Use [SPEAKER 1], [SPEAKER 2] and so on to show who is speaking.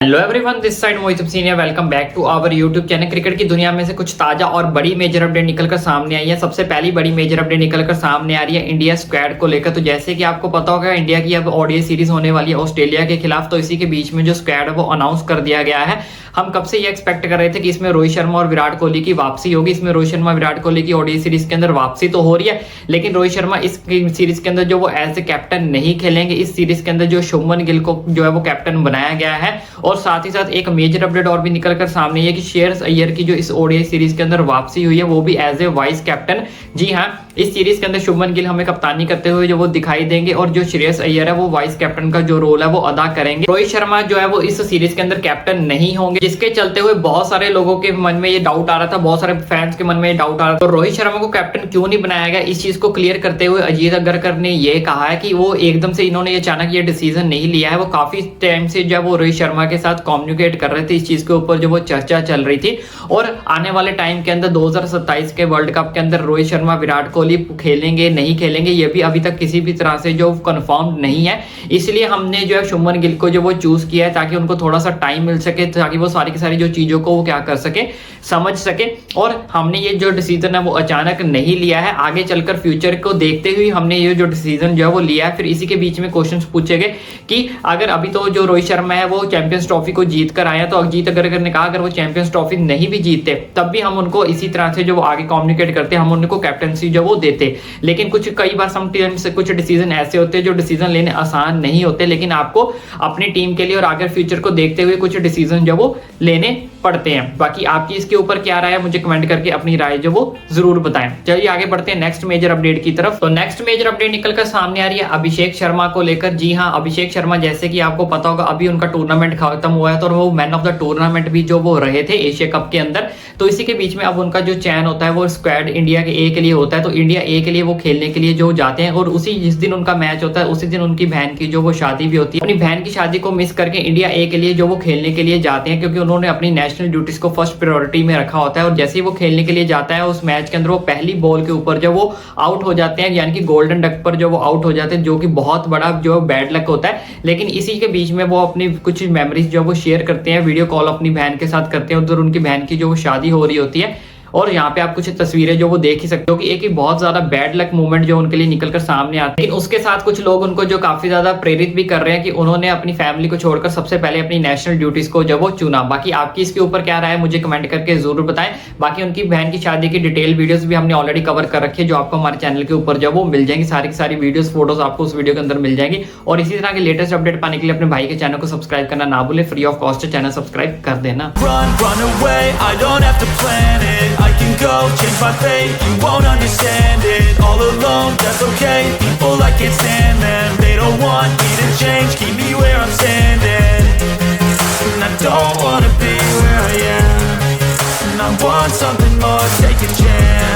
[SPEAKER 1] Hello everyone, this side Mohit senior. Welcome back to our YouTube channel. Cricket की दुनिया में से कुछ ताजा और बड़ी मेजर अपडेट निकलकर सामने आई है। सबसे पहली बड़ी मेजर अपडेट निकलकर सामने आ रही है इंडिया स्क्वाड को लेकर। तो जैसे कि आपको पता होगा, इंडिया की अब ओडीआई सीरीज होने वाली है ऑस्ट्रेलिया के खिलाफ। तो इसी के बीच में जो स्क्वाड है वो अनाउंस कर दिया गया है। हम कब से ये एक्सपेक्ट कर रहे थे कि इसमें रोहित शर्मा और विराट कोहली की वापसी होगी। इसमें रोहित शर्मा विराट कोहली की ओडीआई सीरीज के अंदर वापसी तो हो रही है, लेकिन रोहित शर्मा इस सीरीज के अंदर जो वो एज ए कैप्टन नहीं खेलेंगे। इस सीरीज के अंदर जो शुभमन गिल को जो है वो कैप्टन बनाया गया है। और साथ ही साथ एक मेजर अपडेट और भी निकल कर सामने है कि श्रेयस अय्यर की जो इस ओडीआई सीरीज के अंदर वापसी हुई है वो भी एज ए वाइस कैप्टन। जी हाँ, इस सीरीज के अंदर शुभमन गिल हमें कप्तानी करते हुए जो वो दिखाई देंगे और जो श्रेयस अय्यर है वो वाइस कैप्टन का जो रोल है वो अदा करेंगे। रोहित शर्मा जो है वो इस सीरीज के अंदर कैप्टन नहीं होंगे, जिसके चलते हुए बहुत सारे लोगों के मन में ये डाउट आ रहा था, बहुत सारे फैंस के मन में ये डाउट आ रहा था। तो रोहित शर्मा को कैप्टन क्यों नहीं बनाया गया, इस चीज को क्लियर करते हुए अजीत अग्रकर ने ये कहा है कि वो एकदम से इन्होंने अचानक ये डिसीजन नहीं लिया है। वो काफी टाइम से जब वो रोहित शर्मा के साथ कम्युनिकेट कर रहे थे, इस चीज के ऊपर जो वो चर्चा चल रही थी। और आने वाले टाइम के अंदर 2027 के वर्ल्ड कप के अंदर रोहित शर्मा विराट कोहली खेलेंगे नहीं खेलेंगे, ये भी अभी तक किसी भी तरह से जो कंफर्म नहीं है। इसलिए हमने जो है शुभमन गिल को जो वो चूज किया है ताकि उनको थोड़ा सा टाइम मिल सके, ताकि वो सारी की सारी जो चीजों को वो क्या कर सके, समझ सके। और हमने ये जो डिसीजन है वो अचानक नहीं लिया है, आगे चलकर फ्यूचर को देखते हुए हमने ये जो डिसीजन जो है वो लिया है। फिर इसी के बीच में क्वेश्चन पूछे गए कि अगर अभी तो जो रोहित शर्मा है वो चैंपियंस ट्रॉफी को जीत कर आया, तो अजीत अग्रकर ने कहा अगर वो चैंपियंस ट्रॉफी नहीं भी जीतते तब भी हम उनको इसी तरह से जो वो आगे कम्युनिकेट करते, हम उनको कैप्टनसी जो वो देते। लेकिन कुछ कई बार समटाइम्स कुछ डिसीजन ऐसे होते हैं जो डिसीजन लेने आसान नहीं होते, लेकिन आपको अपनी टीम के लिए और आगे फ्यूचर को देखते हुए कुछ डिसीजन जो वो लेने पड़ते हैं। बाकी आपकी इसके ऊपर क्या राय है, मुझे कमेंट करके अपनी राय जो वो जरूर बताएं। चलिए आगे बढ़ते हैं नेक्स्ट मेजर अपडेट की तरफ। तो नेक्स्ट मेजर अपडेट निकलकर सामने आ रही है अभिषेक शर्मा को लेकर। जी हाँ, अभिषेक शर्मा जैसे कि आपको पता होगा अभी उनका टूर्नामेंट खत्म हुआ है, तो वो मैन ऑफ द टूर्नामेंट भी जो वो रहे थे एशिया कप के अंदर। तो इसी के बीच में अब उनका जो चयन होता है वो स्क्वाड इंडिया के ए के लिए होता है। तो इंडिया ए के लिए वो खेलने के लिए जो जाते हैं, और उसी जिस दिन उनका मैच होता है उसी दिन उनकी बहन की जो वो शादी भी होती है। अपनी बहन की शादी को मिस करके इंडिया ए के लिए जो वो खेलने के लिए जाते हैं, क्योंकि उन्होंने अपनी नेशनल ड्यूटीज को फर्स्ट प्रायोरिटी में रखा होता है। और जैसे ही वो खेलने के लिए जाता है उस मैच के अंदर वो पहली बॉल के ऊपर जो वो आउट हो जाते हैं, यानी कि गोल्डन डक पर जो वो आउट हो जाते हैं, जो कि बहुत बड़ा जो बैड लक होता है। लेकिन इसी के बीच में वो अपनी कुछ मेमोरीज जो वो शेयर करते हैं, वीडियो कॉल अपनी बहन के साथ करते हैं। उधर उनकी बहन की जो वो शादी हो रही होती है, और यहाँ पे आप कुछ तस्वीरें जो वो देख ही सकते हो कि एक ही बहुत ज्यादा बैड लक मूवमेंट जो उनके लिए निकलकर सामने आते हैं। लेकिन उसके साथ कुछ लोग उनको जो काफी ज्यादा प्रेरित भी कर रहे हैं कि उन्होंने अपनी फैमिली को छोड़कर सबसे पहले अपनी नेशनल ड्यूटीज को जब वो चुना। बाकी आपकी इसके ऊपर क्या राय है, मुझे कमेंट करके जरूर बताएं। बाकी उनकी बहन की शादी की डिटेल वीडियोस भी हमने ऑलरेडी कवर कर रखी है, जो आपको हमारे चैनल के ऊपर जब वो मिल जाएंगी। सारी की सारी वीडियोस फोटोज आपको उस वीडियो के अंदर मिल जाएंगी। और इसी तरह के लेटेस्ट अपडेट पाने के लिए अपने भाई के चैनल को सब्सक्राइब करना ना भूले, free of cost channel subscribe कर देना।
[SPEAKER 2] Change my fate, you won't understand it. All alone, that's okay. People, I can't stand them. They don't want me to change, keep me where I'm standing. And I don't wanna be where I am. And I want something more, take a chance.